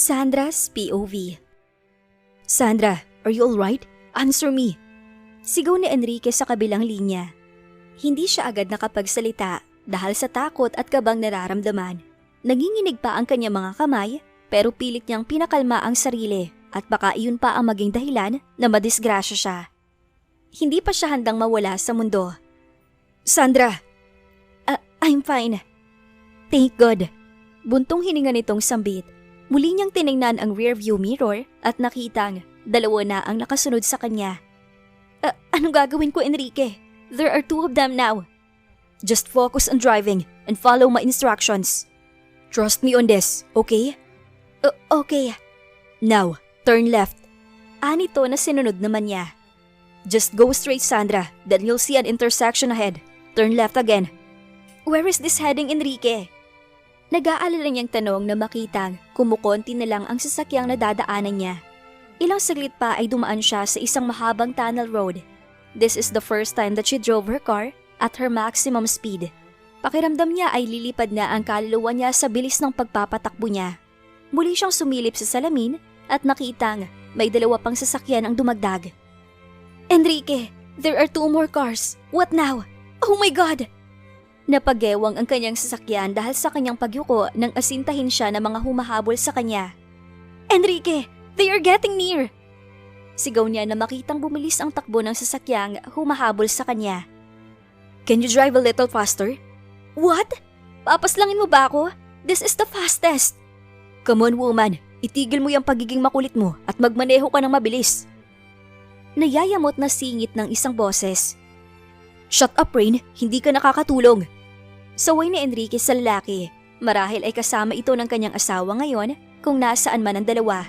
Sandra's POV. Sandra, are you alright? Answer me. Sigaw ni Enrique sa kabilang linya. Hindi siya agad nakapagsalita dahil sa takot at kabang nararamdaman. Nanginginig pa ang kanyang mga kamay pero pilit niyang pinakalma ang sarili at baka iyon pa ang maging dahilan na madisgrasya siya. Hindi pa siya handang mawala sa mundo. Sandra! I'm fine. Thank God. Buntong hininga nitong sambit. Muli niyang tiningnan ang rearview mirror at nakitang dalawa na ang nakasunod sa kanya. Anong gagawin ko, Enrique? There are 2 of them now. Just focus on driving and follow my instructions. Trust me on this, okay? Okay. Now, turn left. Anito na sinunod naman niya. Just go straight, Sandra. Then you'll see an intersection ahead. Turn left again. Where is this heading, Enrique? Nag-aalala niyang tanong na makitang kumukonti na lang ang sasakyang nadadaanan niya. Ilang saglit pa ay dumaan siya sa isang mahabang tunnel road. This is the first time that she drove her car at her maximum speed. Pakiramdam niya ay lilipad na ang kaluluwa niya sa bilis ng pagpapatakbo niya. Muli siyang sumilip sa salamin at nakitang may 2 pang sasakyan ang dumagdag. Enrique, there are 2 more cars. What now? Oh my God! Napagewang ang kanyang sasakyan dahil sa kanyang pagyuko nang asintahin siya ng mga humahabol sa kanya. Enrique, they are getting near! Sigaw niya na makitang bumilis ang takbo ng sasakyang humahabol sa kanya. Can you drive a little faster? What? Papaslangin mo ba ako? This is the fastest! Come on, woman. Itigil mo yung pagiging makulit mo at magmaneho ka ng mabilis. Nayayamot na singit ng isang boses. Shut up, Rain. Hindi ka nakakatulong. Saway ni Enrique sa lalaki. Marahil ay kasama ito ng kanyang asawa ngayon kung nasaan man ang dalawa.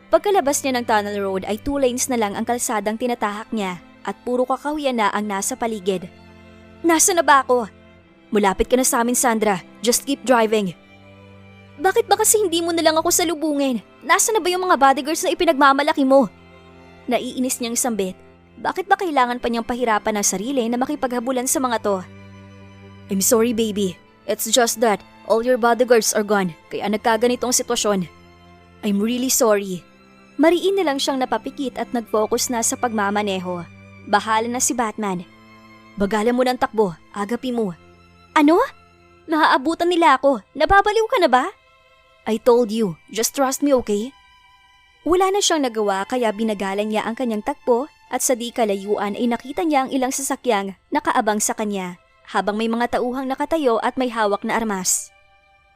Pagkalabas niya ng tunnel road ay 2 lanes na lang ang kalsadang tinatahak niya at puro kakahuyan na ang nasa paligid. Nasa na ba ako? Mulapit ka na sa amin, Sandra. Just keep driving. Bakit ba kasi hindi mo na lang ako salubungin? Nasa na ba yung mga bodyguards na ipinagmamalaki mo? Naiinis niyang sambit. Bakit ba kailangan pa niyang pahirapan ang sarili na makipaghabulan sa mga to? I'm sorry, baby. It's just that all your bodyguards are gone kaya nagkaganitong sitwasyon. I'm really sorry. Mariin na lang siyang napapikit at nag-focus na sa pagmamaneho. Bahala na si Batman. Bagalan mo ng takbo, agapi mo. Ano? Naaabutan nila ako. Nababaliw ka na ba? I told you, just trust me, okay? Wala na siyang nagawa kaya binagalan niya ang kanyang takbo at sa di kalayuan ay nakita niya ang ilang sasakyang nakaabang sa kanya habang may mga tauhang nakatayo at may hawak na armas.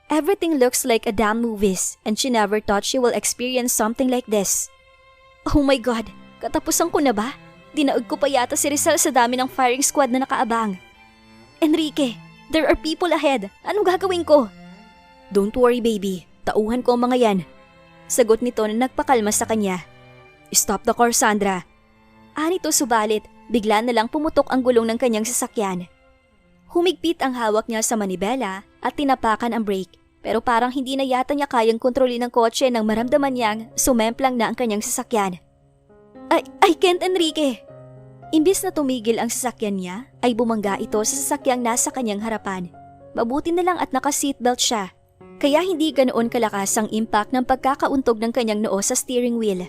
Everything looks like a damn movies and she never thought she will experience something like this. Oh my God, katapusan ko na ba? Dinaog ko pa yata si Rizal sa dami ng firing squad na nakaabang. Enrique, there are people ahead. Anong gagawin ko? Don't worry, baby. Tauhan ko ang mga yan. Sagot nito na nagpakalma sa kanya. Stop the car, Sandra. Anito subalit, bigla na lang pumutok ang gulong ng kanyang sasakyan. Humigpit ang hawak niya sa manibela at tinapakan ang brake pero parang hindi na yata niya kayang kontrolin ang kotse nang maramdaman niyang sumemplang na ang kanyang sasakyan. I can't, Enrique! Imbis na tumigil ang sasakyan niya, ay bumangga ito sa sasakyang nasa kanyang harapan. Mabuti na lang at naka-seatbelt siya. Kaya hindi ganoon kalakas ang impact ng pagkakauntog ng kanyang noo sa steering wheel.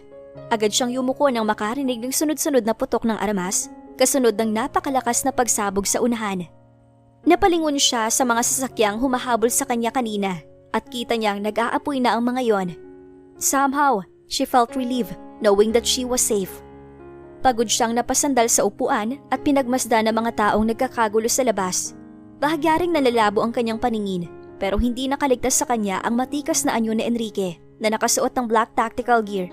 Agad siyang yumuko nang makarinig ng sunod-sunod na putok ng armas, kasunod ng napakalakas na pagsabog sa unahan. Napalingon siya sa mga sasakyang humahabol sa kanya kanina at kita niyang nag-aapoy na ang mga yon. Somehow, she felt relieved knowing that she was safe. Pagod siyang napasandal sa upuan at pinagmasdan ng mga taong nagkakagulo sa labas. Bahagyaring nalalabo ang kanyang paningin. Pero hindi nakaligtas sa kanya ang matikas na anyo ni Enrique na nakasuot ng black tactical gear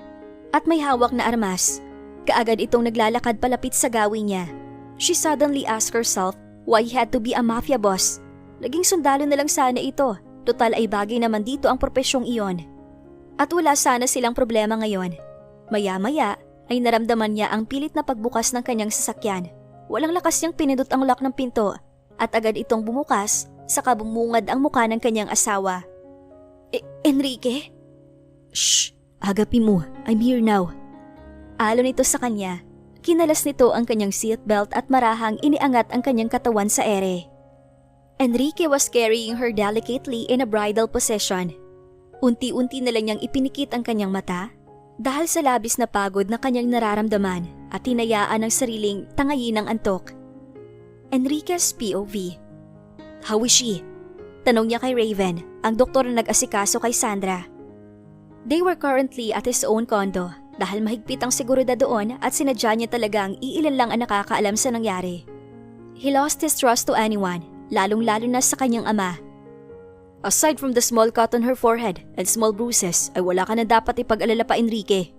at may hawak na armas. Kaagad itong naglalakad palapit sa gawin niya. She suddenly asked herself why he had to be a mafia boss. Naging sundalo na lang sana ito. Total ay bagay naman dito ang propesyong iyon. At wala sana silang problema ngayon. Maya-maya ay naramdaman niya ang pilit na pagbukas ng kanyang sasakyan. Walang lakas niyang pinindot ang lock ng pinto at agad itong bumukas. Saka bumungad ang mukha ng kanyang asawa. Enrique? Shh! Agapi mo. I'm here now. Alon nito sa kanya. Kinalas nito ang kanyang seatbelt at marahang iniangat ang kanyang katawan sa ere. Enrique was carrying her delicately in a bridal position. Unti-unti na lang niyang ipinikit ang kanyang mata dahil sa labis na pagod na kanyang nararamdaman at hinayaan ang sariling tangayin ng antok. Enrique's POV. How is she? Tanong niya kay Raven, ang doktor na nag-asikaso kay Sandra. They were currently at his own condo dahil mahigpit ang seguridad doon at sinadya niya talagang iilan lang ang nakakaalam sa nangyari. He lost his trust to anyone, lalong-lalo na sa kanyang ama. Aside from the small cut on her forehead and small bruises, ay wala ka na dapat ipag-alala pa, Enrique.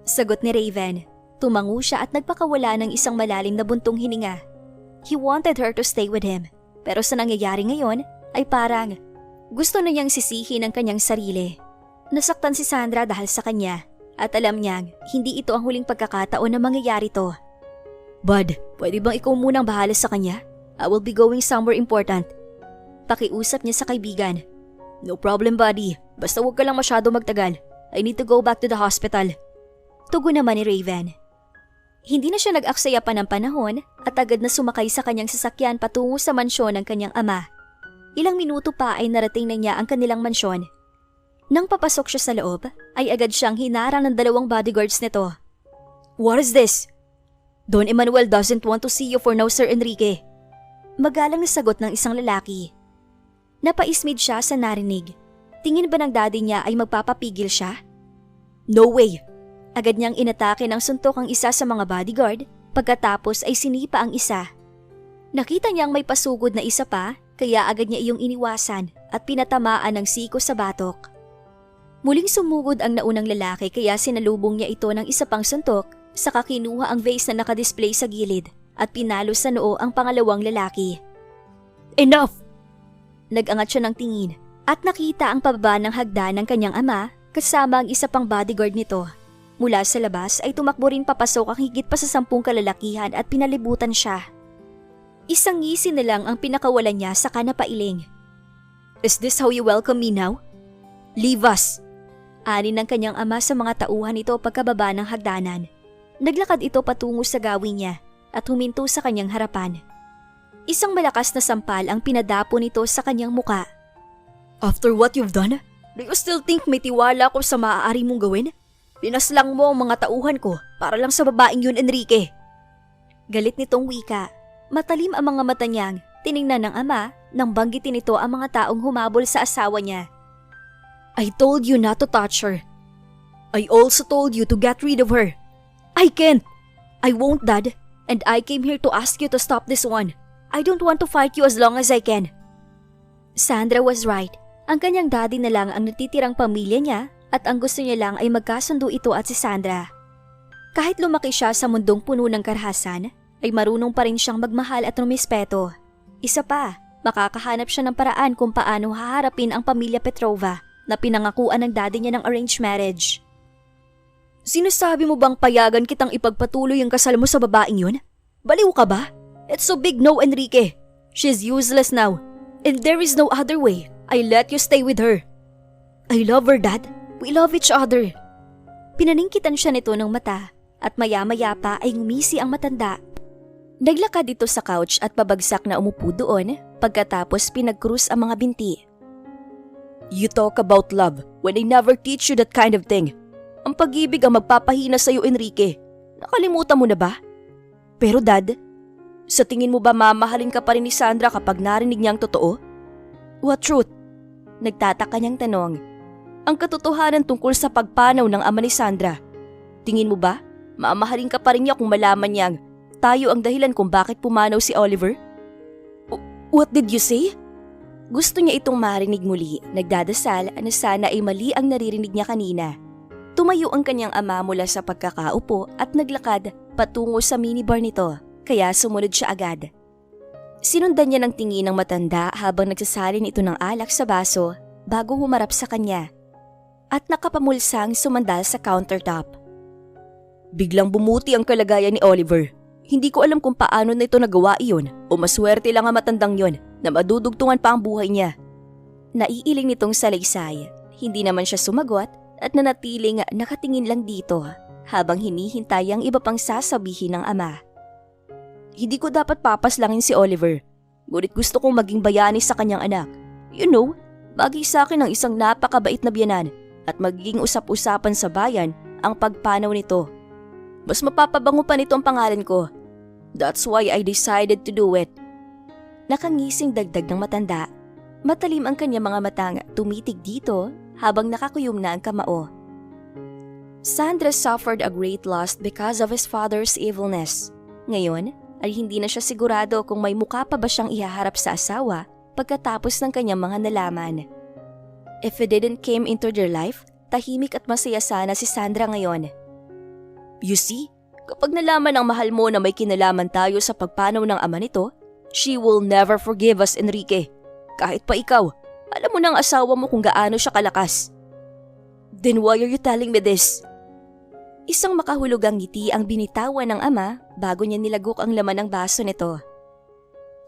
Sagot ni Raven. Tumango siya at nagpakawala ng isang malalim na buntong hininga. He wanted her to stay with him, pero sa nangyayari ngayon ay parang gusto na niyang sisihin ang kanyang sarili. Nasaktan si Sandra dahil sa kanya at alam niyang hindi ito ang huling pagkakataon na mangyayari to. Bud, pwede bang ikaw munang bahala sa kanya? I will be going somewhere important. Pakiusap niya sa kaibigan. No problem, buddy. Basta huwag ka lang masyado magtagal. I need to go back to the hospital. Tugon naman ni Raven. Hindi na siya nag-aksaya pa ng panahon at agad na sumakay sa kanyang sasakyan patungo sa mansyon ng kanyang ama. Ilang minuto pa ay narating na niya ang kanilang mansyon. Nang papasok siya sa loob, ay agad siyang hinarang ng 2 bodyguards nito. What is this? Don Emmanuel doesn't want to see you for now, Sir Enrique. Magalang na sagot ng isang lalaki. Napaismid siya sa narinig. Tingin ba ng daddy niya ay magpapapigil siya? No way! Agad niyang inatake ng suntok ang isa sa mga bodyguard, pagkatapos ay sinipa ang isa. Nakita niyang may pasugod na isa pa, kaya agad niya iyong iniwasan at pinatamaan ng siko sa batok. Muling sumugod ang naunang lalaki kaya sinalubong niya ito ng isa pang suntok, saka kinuha ang vase na nakadisplay sa gilid at pinalo sa noo ang pangalawang lalaki. Enough! Nag-angat siya ng tingin at nakita ang pababa ng hagdan ng kanyang ama kasama ang isa pang bodyguard nito. Mula sa labas ay tumakbo rin papasok ang higit pa sa 10 kalalakihan at pinalibutan siya. Isang ngisi na lang ang pinakawalan niya saka napailing. Is this how you welcome me now? Leave us! Ani ng kanyang ama sa mga tauhan nito pagkababa ng hagdanan. Naglakad ito patungo sa gawin niya at huminto sa kanyang harapan. Isang malakas na sampal ang pinadapo nito sa kanyang muka. After what you've done, do you still think may tiwala ko sa maaari mong gawin? Pinaslang mo ang mga tauhan ko para lang sa babaeng yun, Enrique. Galit nitong wika. Matalim ang mga mata niyang tiningnan ng ama nang banggitin nito ang mga taong humabol sa asawa niya. I told you not to touch her. I also told you to get rid of her. I can't. I won't, Dad. And I came here to ask you to stop this one. I don't want to fight you as long as I can. Sandra was right. Ang kanyang daddy na lang ang natitirang pamilya niya at ang gusto niya lang ay magkasundo ito at si Sandra. Kahit lumaki siya sa mundong puno ng karahasan, ay marunong pa rin siyang magmahal at rumispeto. Isa pa, makakahanap siya ng paraan kung paano haharapin ang pamilya Petrova na pinangakuan ng daddy niya ng arranged marriage. Sinasabi mo bang payagan kitang ipagpatuloy ang kasal mo sa babaeng yun? Baliw ka ba? It's so big no, Enrique. She's useless now. And there is no other way. I let you stay with her. I love her, Dad. We love each other. Pinaningkitan siya nito ng mata at maya-maya pa ay ngumisi ang matanda. Naglakad dito sa couch at pabagsak na umupo doon pagkatapos pinag-krus ang mga binti. You talk about love when I never teach you that kind of thing. Ang pag-ibig ang magpapahina sa'yo, Enrique. Nakalimutan mo na ba? Pero Dad, sa tingin mo ba mamahalin ka pa rin ni Sandra kapag narinig niya ang totoo? What truth? Nagtataka niyang tanong. Ang katotohanan tungkol sa pagpanaw ng ama ni Sandra. Tingin mo ba, mamahalin ka pa rin niya kung malaman niyang tayo ang dahilan kung bakit pumanaw si Oliver? What did you say? Gusto niya itong marinig muli, nagdadasal na sana ay mali ang naririnig niya kanina. Tumayo ang kanyang ama mula sa pagkakaupo at naglakad patungo sa minibar nito, kaya sumunod siya agad. Sinundan niya ng tingin ng matanda habang nagsasalin ito ng alak sa baso bago humarap sa kanya. At nakapamulsang sumandal sa countertop. Biglang bumuti ang kalagayan ni Oliver. Hindi ko alam kung paano na ito nagawa iyon o maswerte lang ang matandang yon na madudugtungan pa ang buhay niya. Naiiling nitong salaysay. Hindi naman siya sumagot at nanatiling nakatingin lang dito habang hinihintay ang iba pang sasabihin ng ama. Hindi ko dapat papaslangin si Oliver. Ngunit gusto kong maging bayani sa kanyang anak. You know, Bagay sa akin ang isang napakabait na biyanan at magiging usap-usapan sa bayan ang pagpanaw nito. Mas mapapabango pa nito ang pangalan ko. That's why I decided to do it. Nakangising dagdag ng matanda. Matalim ang kanya mga matang tumitig dito habang nakakuyom na ang kamao. Sandra suffered a great loss because of his father's evilness. Ngayon ay hindi na siya sigurado kung may mukha pa ba siyang ihaharap sa asawa pagkatapos ng kanyang mga nalaman. If it didn't came into their life, tahimik at masaya sana si Sandra ngayon. You see, kapag nalaman ng mahal mo na may kinalaman tayo sa pagpanaw ng ama nito, she will never forgive us, Enrique. Kahit pa ikaw, alam mo ng asawa mo kung gaano siya kalakas. Then why are you telling me this? Isang makahulugang ngiti ang binitawan ng ama bago niya nilagok ang laman ng baso nito.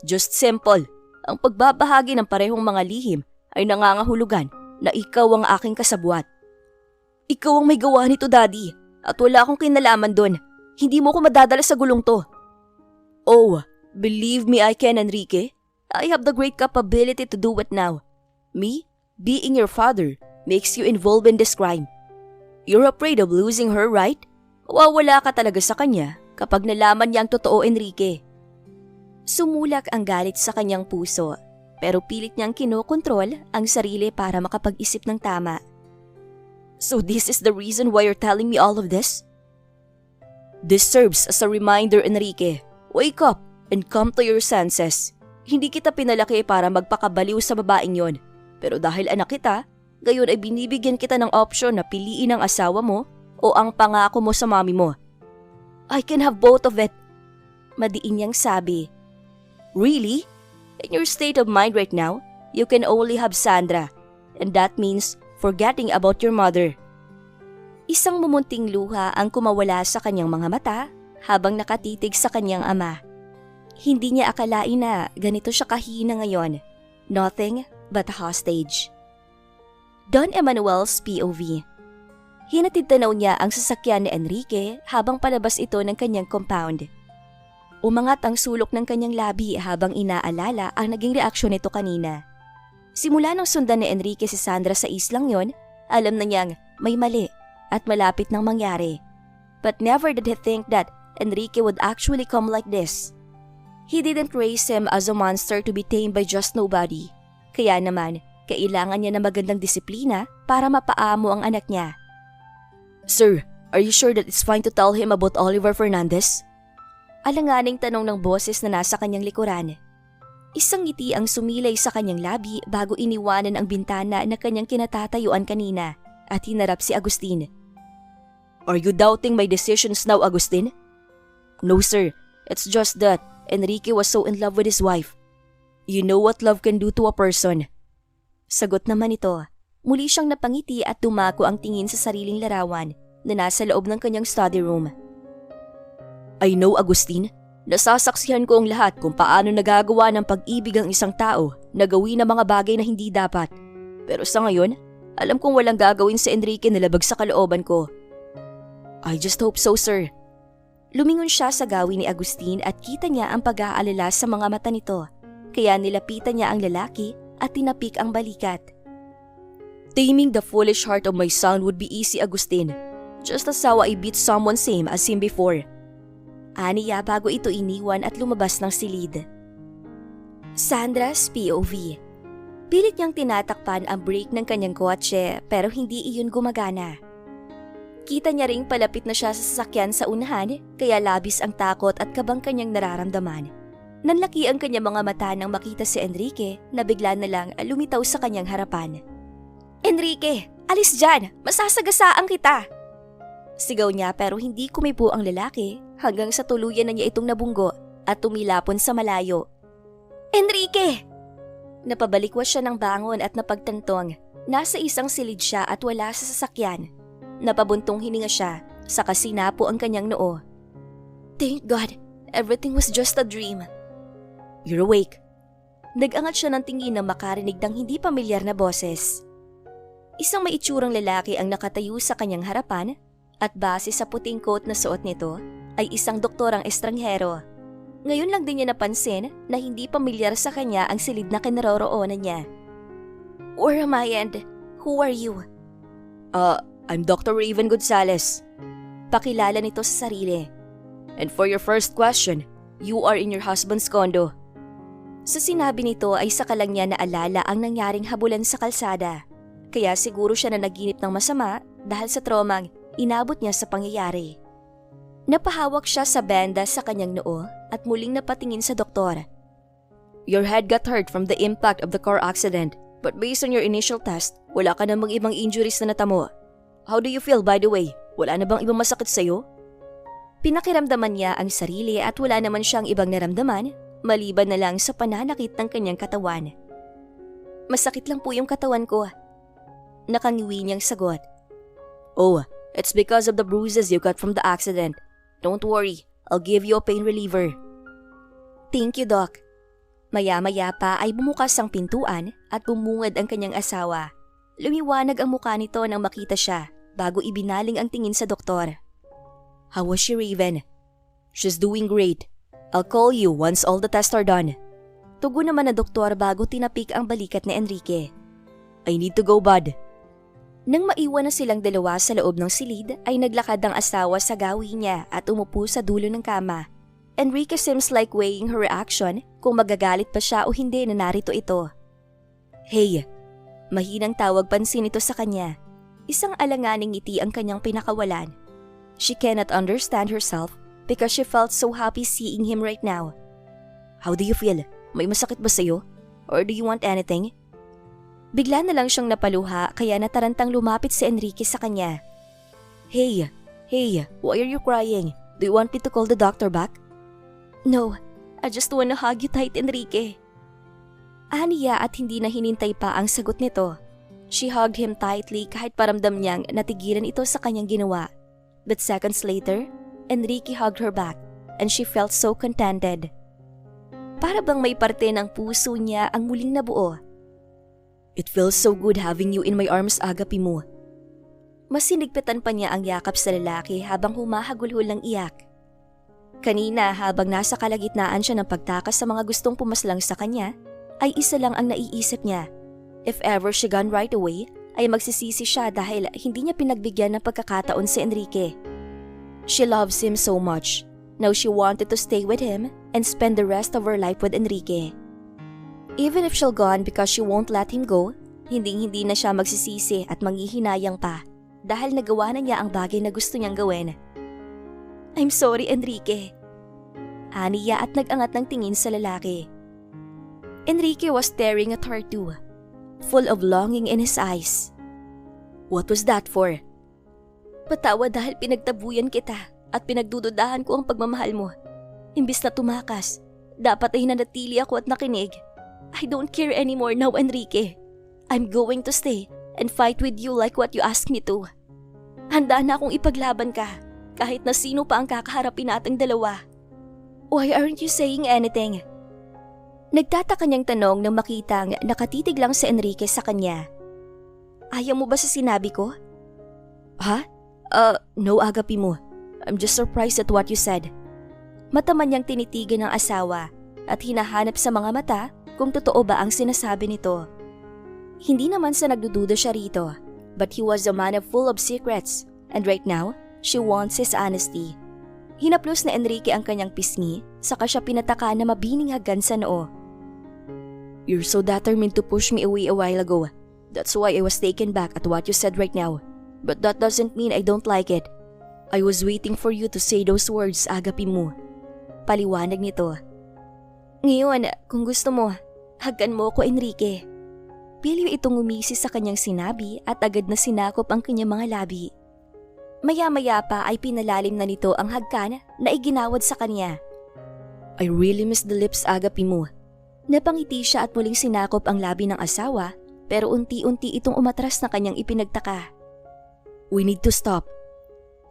Just simple, ang pagbabahagi ng parehong mga lihim ay nangangahulugan na ikaw ang aking kasabwat. Ikaw ang may gawa nito, Daddy, at wala akong kinalaman doon. Hindi mo ko madadala sa gulong to. Oh, believe me I can, Enrique. I have the great capability to do it now. Me, being your father, makes you involved in this crime. You're afraid of losing her, right? Wawala ka talaga sa kanya kapag nalaman niya ang totoo, Enrique. Sumulak ang galit sa kanyang puso, pero pilit niyang kinokontrol ang sarili para makapag-isip ng tama. So this is the reason why you're telling me all of this? This serves as a reminder, Enrique. Wake up and come to your senses. Hindi kita pinalaki para magpakabaliw sa babaeng yon. Pero dahil anak kita, gayon ay binibigyan kita ng option na piliin ang asawa mo o ang pangako mo sa mami mo. I can have both of it. Madiin niyang sabi. Really? In your state of mind right now, you can only have Sandra. And that means forgetting about your mother. Isang mumunting luha ang kumawala sa kanyang mga mata habang nakatitig sa kanyang ama. Hindi niya akalain na ganito siya kahina ngayon. Nothing but a hostage. Don Emanuel's POV. Hinatid tanaw niya ang sasakyan ni Enrique habang palabas ito ng kanyang compound. Umangat ang sulok ng kanyang labi habang inaalala ang naging reaksyon nito kanina. Simula nang sundan ni Enrique si Sandra sa islang yon, alam na niyang may mali at malapit nang mangyari. But never did he think that Enrique would actually come like this. He didn't raise him as a monster to be tamed by just nobody. Kaya naman, kailangan niya ng magandang disiplina para mapaamo ang anak niya. Sir, are you sure that it's fine to tell him about Oliver Fernandez? Alanganing tanong ng boses na nasa kanyang likuran. Isang ngiti ang sumilay sa kanyang labi bago iniwanan ang bintana na kanyang kinatatayuan kanina at hinarap si Agustin. Are you doubting my decisions now, Agustin? No, sir. It's just that Enrique was so in love with his wife. You know what love can do to a person. Sagot naman ito. Muli siyang napangiti at dumako ang tingin sa sariling larawan na nasa loob ng kanyang study room. I know, Agustin. Nasasaksihan ko ang lahat kung paano nagagawa ng pag-ibig ang isang tao na gawin ang mga bagay na hindi dapat. Pero sa ngayon, alam kong walang gagawin si Enrique na labag sa kalooban ko. I just hope so, sir. Lumingon siya sa gawin ni Agustin at kita niya ang pag-aalala sa mga mata nito. Kaya nilapitan niya ang lalaki at tinapik ang balikat. Taming the foolish heart of my son would be easy, Agustin. Just as how I beat someone same as him before. Aniya bago ito iniwan at lumabas ng silid. Sandra's POV. Pilit niyang tinatakpan ang brake ng kanyang kotse pero hindi iyon gumagana. Kita niya ring palapit na siya sa sasakyan sa unahan kaya labis ang takot at kabang kanyang nararamdaman. Nanlaki ang kanyang mga mata nang makita si Enrique na bigla na lang lumitaw sa kanyang harapan. Enrique, alis dyan! Masasagasaan kita! Sigaw niya pero hindi kumibo ang lalaki hanggang sa tuluyan na niya itong nabunggo at tumilapon sa malayo. Enrique! Napabalikwas siya ng bangon at napagtantong. Nasa isang silid siya at wala sa sasakyan. Napabuntong hininga siya, saka sinapo ang kanyang noo. Thank God, everything was just a dream. You're awake. Nag-angat siya ng tingin nang makarinig ng hindi pamilyar na boses. Isang maitsurang lalaki ang nakatayo sa kanyang harapan at base sa puting coat na suot nito ay isang doktorang estranghero. Ngayon lang din niya napansin na hindi pamilyar sa kanya ang silid na kinaroroonan niya. Where am I and who are you? I'm Dr. Raven Gonzalez. Pakilala nito sa sarili. And for your first question, you are in your husband's condo. Sa sinabi nito ay saka lang niya naalala ang nangyaring habulan sa kalsada. Kaya siguro siya na naginip ng masama dahil sa traumang inabot niya sa pangyayari. Napahawak siya sa benda sa kanyang noo at muling napatingin sa doktor. Your head got hurt from the impact of the car accident, but based on your initial test, wala ka namang ibang injuries na natamo. How do you feel, by the way? Wala na bang ibang masakit sa'yo? Pinakiramdaman niya ang sarili at wala naman siyang ibang naramdaman, maliban na lang sa pananakit ng kanyang katawan. Masakit lang po yung katawan ko. Nakangiwi niyang sagot. Oh, it's because of the bruises you got from the accident. Don't worry, I'll give you a pain reliever. Thank you, Doc. Maya-maya pa ay bumukas ang pintuan at bumungad ang kanyang asawa. Lumiwanag ang mukha nito nang makita siya bago ibinaling ang tingin sa doktor. How was she, Raven? She's doing great. I'll call you once all the tests are done. Tugon naman na doktor bago tinapik ang balikat ni Enrique. I need to go, bud. Nang maiwan na silang dalawa sa loob ng silid ay naglakad ang asawa sa gawi niya at umupo sa dulo ng kama. Enrique seems like weighing her reaction kung magagalit pa siya o hindi na narito ito. Hey, mahinang tawag pansin ito sa kanya. Isang alanganing ngiti ang kanyang pinakawalan. She cannot understand herself because she felt so happy seeing him right now. How do you feel? May masakit ba sa'yo? Or do you want anything? Bigla na lang siyang napaluha kaya natarantang lumapit si Enrique sa kanya. Hey, why are you crying? Do you want me to call the doctor back? No, I just wanna hug you tight, Enrique. Aniya at hindi na hinintay pa ang sagot nito. She hugged him tightly kahit paramdam niyang natigilan ito sa kanyang ginawa. But seconds later, Enrique hugged her back and she felt so contented. Para bang may parte ng puso niya ang muling nabuo. It feels so good having you in my arms, Agapi mo. Mas sinigpitan pa niya ang yakap sa lalaki habang humahagulhol ng iyak. Kanina habang nasa kalagitnaan siya ng pagtakas sa mga gustong pumaslang sa kanya, ay isa lang ang naiisip niya. If ever she gone right away, ay magsisisi siya dahil hindi niya pinagbigyan ng pagkakataon si Enrique. She loves him so much. Now she wanted to stay with him and spend the rest of her life with Enrique. Even if she'll gone because she won't let him go, hindi na siya magsisisi at manghihinayang pa dahil nagawa na niya ang bagay na gusto niyang gawin. I'm sorry, Enrique. Aniya at nag-angat ng tingin sa lalaki. Enrique was staring at her too, full of longing in his eyes. What was that for? Patawad dahil pinagtabuyan kita at pinagdududahan ko ang pagmamahal mo. Imbis na tumakas, dapat ay nanatili ako at nakinig. I don't care anymore now, Enrique. I'm going to stay and fight with you like what you asked me to. Handa na akong ipaglaban ka kahit na sino pa ang kakaharapin nating dalawa. Why aren't you saying anything? Nagtataka niyang tanong nang makitang nakatitig lang si Enrique sa kanya. Ayaw mo ba sa sinabi ko? Ha? No, Agapi mo. I'm just surprised at what you said. Mataman niyang tinitigan ng asawa at hinahanap sa mga mata kung totoo ba ang sinasabi nito. Hindi naman sa nagdududa siya rito, but he was a man full of secrets and right now, she wants his honesty. Hinaplos na Enrique ang kanyang pisngi, saka siya pinataka na mabiningagan sa noo. You're so determined to push me away a while ago. That's why I was taken back at what you said right now. But that doesn't mean I don't like it. I was waiting for you to say those words, Agapi mo. Paliwanag nito. Ngayon, kung gusto mo, hagkan mo ko, Enrique. Piliw itong umisi sa kanyang sinabi at agad na sinakop ang kanyang mga labi. Maya-maya pa ay pinalalim na nito ang hagkan na iginawad sa kanya. I really miss the lips, Agapi mo. Napangiti siya at muling sinakop ang labi ng asawa pero unti-unti itong umatras na kanyang ipinagtaka. We need to stop.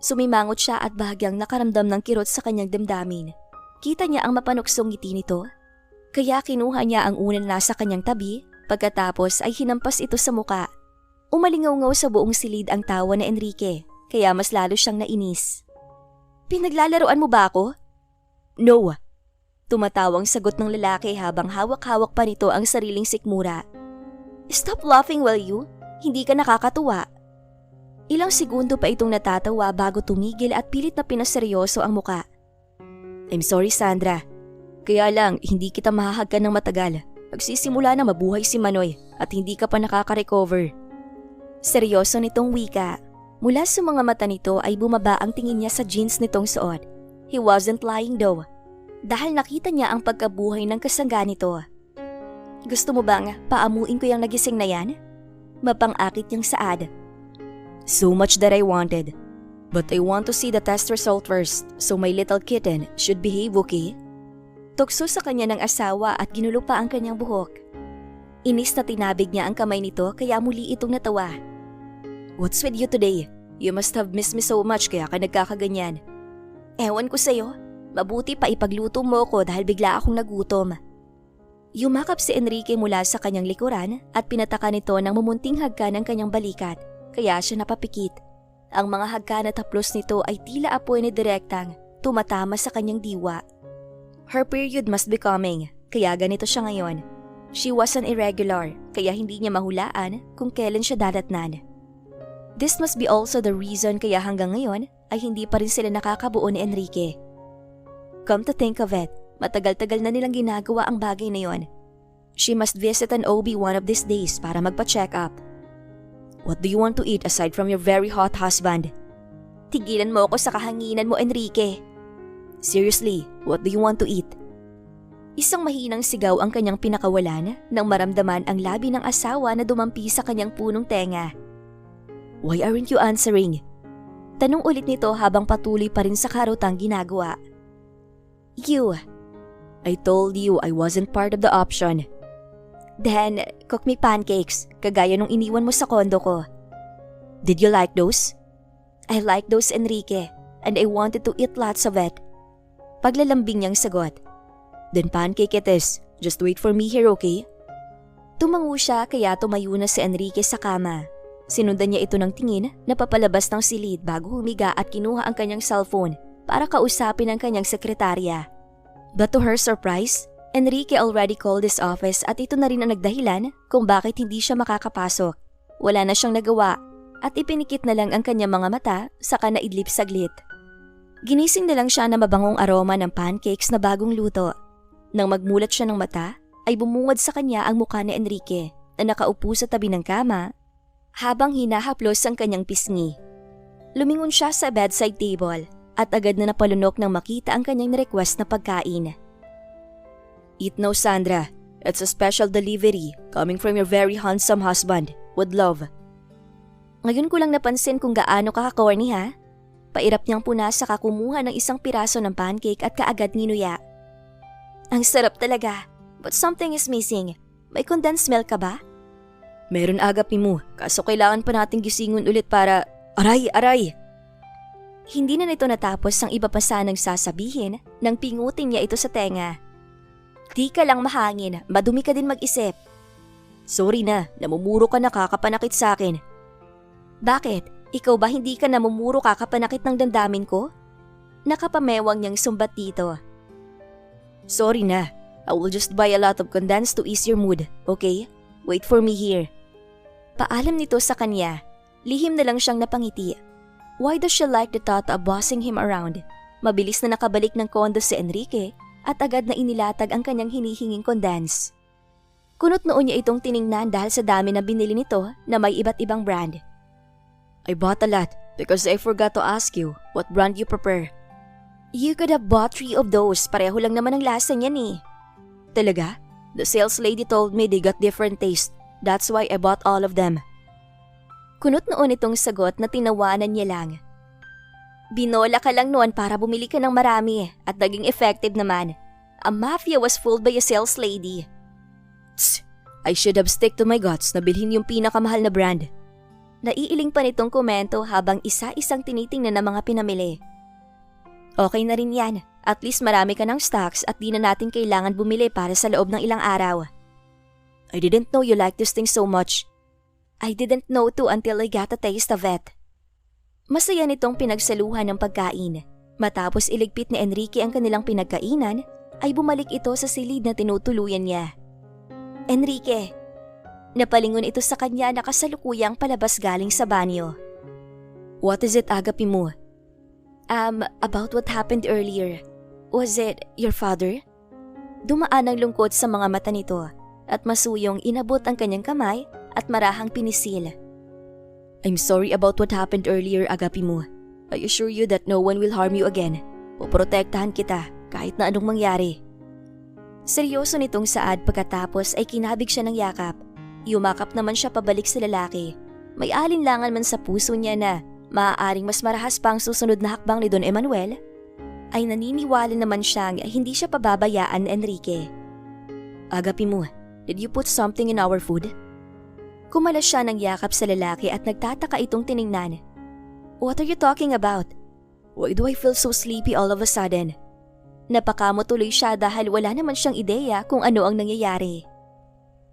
Sumimangot siya at bahagyang nakaramdam ng kirot sa kanyang damdamin. Kita niya ang mapanuksong ngiti nito. Kaya kinuha niya ang una na nasa kanyang tabi, pagkatapos ay hinampas ito sa muka. Umalingaw-ngaw sa buong silid ang tawa ni Enrique, kaya mas lalo siyang nainis. Pinaglalaroan mo ba ako? No. Tumatawang sagot ng lalaki habang hawak-hawak pa nito ang sariling sikmura. Stop laughing, will you? Hindi ka nakakatuwa. Ilang segundo pa itong natatawa bago tumigil at pilit na pinaseryoso ang muka. I'm sorry, Sandra. Kaya lang, hindi kita mahahagkan ng matagal. Magsisimula na mabuhay si Manoy at hindi ka pa nakaka-recover. Seryoso nitong wika. Mula sa mga mata nito ay bumaba ang tingin niya sa jeans nitong suot. He wasn't lying though. Dahil nakita niya ang pagkabuhay ng kasangga nito. Gusto mo bang paamuin ko yung nagising na yan? Mapang-akit niyang saad. So much that I wanted. But I want to see the test result first, so my little kitten should behave, okay? Tukso sa kanya ng asawa at ginulo pa ang kanyang buhok. Inis na tinabig niya ang kamay nito kaya muli itong natawa. What's with you today? You must have missed me so much kaya ka nagkakaganyan. Ewan ko sa'yo. Mabuti pa ipagluto mo ko dahil bigla akong nagutom. Yumakap si Enrique mula sa kanyang likuran at pinataka nito ng mumunting hagkan ng kanyang balikat kaya siya napapikit. Ang mga hagkan at haplos nito ay tila apoy ni direktang tumatama sa kanyang diwa. Her period must be coming, kaya ganito siya ngayon. She was an irregular, kaya hindi niya mahulaan kung kailan siya dadatnan. This must be also the reason kaya hanggang ngayon ay hindi pa rin sila nakakabuo ni Enrique. Come to think of it, matagal-tagal na nilang ginagawa ang bagay na yon. She must visit an OB one of these days para magpa-check up. What do you want to eat aside from your very hot husband? Tigilan mo ako sa kahanginan mo, Enrique. Seriously, what do you want to eat? Isang mahinang sigaw ang kanyang pinakawalan nang maramdaman ang labi ng asawa na dumampi sa kanyang punong tenga. Why aren't you answering? Tanong ulit nito habang patuloy pa rin sa karotang ginagawa. You. I told you I wasn't part of the option. Then, cook me pancakes, kagaya nung iniwan mo sa kondo ko. Did you like those? I like those, Enrique, and I wanted to eat lots of it. Paglalambing niyang sagot. Then pancake it is. Just wait for me here, okay? Tumango siya kaya tumayo na si Enrique sa kama. Sinundan niya ito ng tingin na papalabas ng silid bago humiga at kinuha ang kanyang cellphone para kausapin ang kanyang sekretarya. But to her surprise, Enrique already called his office at ito na rin ang nagdahilan kung bakit hindi siya makakapasok. Wala na siyang nagawa at ipinikit na lang ang kanyang mga mata saka naidlip saglit. Ginising na lang siya na mabangong aroma ng pancakes na bagong luto. Nang magmulat siya ng mata, ay bumungad sa kanya ang mukha ni Enrique na nakaupo sa tabi ng kama habang hinahaplos ang kanyang pisngi. Lumingon siya sa bedside table at agad na napalunok nang makita ang kanyang request na pagkain. Eat now, Sandra. It's a special delivery coming from your very handsome husband. With love. Ngayon ko lang napansin kung gaano ka-corny ha. Pairap niyang punasa ka kumuha ng isang piraso ng pancake at kaagad ninuya. Ang sarap talaga, but something is missing. May condensed milk ka ba? Meron agapi mo, kaso kailangan pa nating gisingon ulit para… Aray! Hindi na nito natapos ang iba pa sanang sasabihin nang pingutin niya ito sa tenga. Di ka lang mahangin, madumi ka din mag-isip. Sorry na, namumuro ka na kakapanakit sa akin. Bakit? Ikaw ba hindi ka namumuro kakapanakit ng damdamin ko? Nakapamewang niyang sumbat dito. Sorry na, I will just buy a lot of condensed to ease your mood, okay? Wait for me here. Paalam nito sa kanya, lihim na lang siyang napangiti. Why does she like the thought of bossing him around? Mabilis na nakabalik ng kondo si Enrique at agad na inilatag ang kanyang hinihinging condensed. Kunot noon niya itong tiningnan dahil sa dami na binili nito na may iba't ibang brand. I bought a lot because I forgot to ask you what brand you prefer. You could have bought 3 of those, pareho lang naman ang lasa niyan eh. Talaga? The sales lady told me they got different taste. That's why I bought all of them. Kunot noon itong sagot na tinawanan niya lang. Binola ka lang noon para bumili ka ng marami at naging effective naman. A mafia was fooled by a sales lady. Tss, I should have stick to my guts na bilhin yung pinakamahal na brand. Naiiling pa nitong komento habang isa-isang tinitingnan ng mga pinamili. Okay na rin yan. At least marami ka ng stocks at di na natin kailangan bumili para sa loob ng ilang araw. I didn't know you liked this thing so much. I didn't know too until I got a taste of it. Masaya nitong pinagsaluhan ng pagkain. Matapos iligpit ni Enrique ang kanilang pinagkainan, ay bumalik ito sa silid na tinutuluyan niya. Enrique, Napalingon ito sa kanya na kasalukuyang palabas galing sa banyo. What is it, Agapi mo? About what happened earlier. Was it your father? Dumaan ang lungkot sa mga mata nito at masuyong inabot ang kanyang kamay at marahang pinisil. I'm sorry about what happened earlier, Agapi mo. I assure you that no one will harm you again. Poprotektahan kita kahit na anong mangyari. Seryoso nitong Saad pagkatapos ay kinabig siya ng yakap. Yumakap naman siya pabalik sa lalaki. May alinlangan man sa puso niya na maaaring mas marahas pa ang susunod na hakbang ni Don Emanuel, ay naniniwala naman siyang hindi siya pababayaan, Enrique. Agapi mo, did you put something in our food? Kumalas siya ng yakap sa lalaki at nagtataka itong tiningnan. What are you talking about? Why do I feel so sleepy all of a sudden? Napakamo tuloy siya dahil wala naman siyang ideya kung ano ang nangyayari.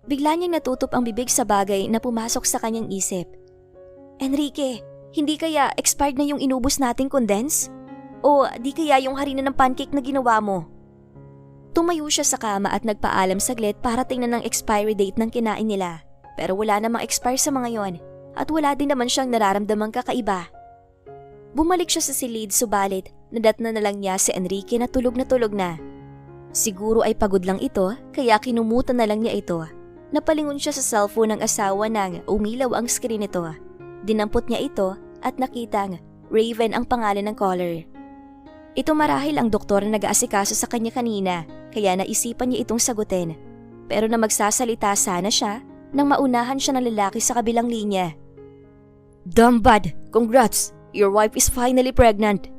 Bigla niyang natutup ang bibig sa bagay na pumasok sa kanyang isip. Enrique, hindi kaya expired na yung inubos nating condense? O di kaya yung harina ng pancake na ginawa mo? Tumayo siya sa kama at nagpaalam saglit para tingnan ang expiry date ng kinain nila. Pero wala namang expire sa mga yon at wala din naman siyang nararamdamang kakaiba. Bumalik siya sa silid subalit nadatna na lang niya si Enrique na tulog na. Siguro ay pagod lang ito kaya kinumutan na lang niya ito. Napalingon siya sa cellphone ng asawa nang umilaw ang screen nito. Dinampot niya ito at nakitang Raven ang pangalan ng caller. Ito marahil ang doktor na nag-aasikaso sa kanya kanina kaya naisipan niya itong sagutin. Pero na magsasalita sana siya nang maunahan siya ng lalaki sa kabilang linya. Damn bad! Congrats! Your wife is finally pregnant!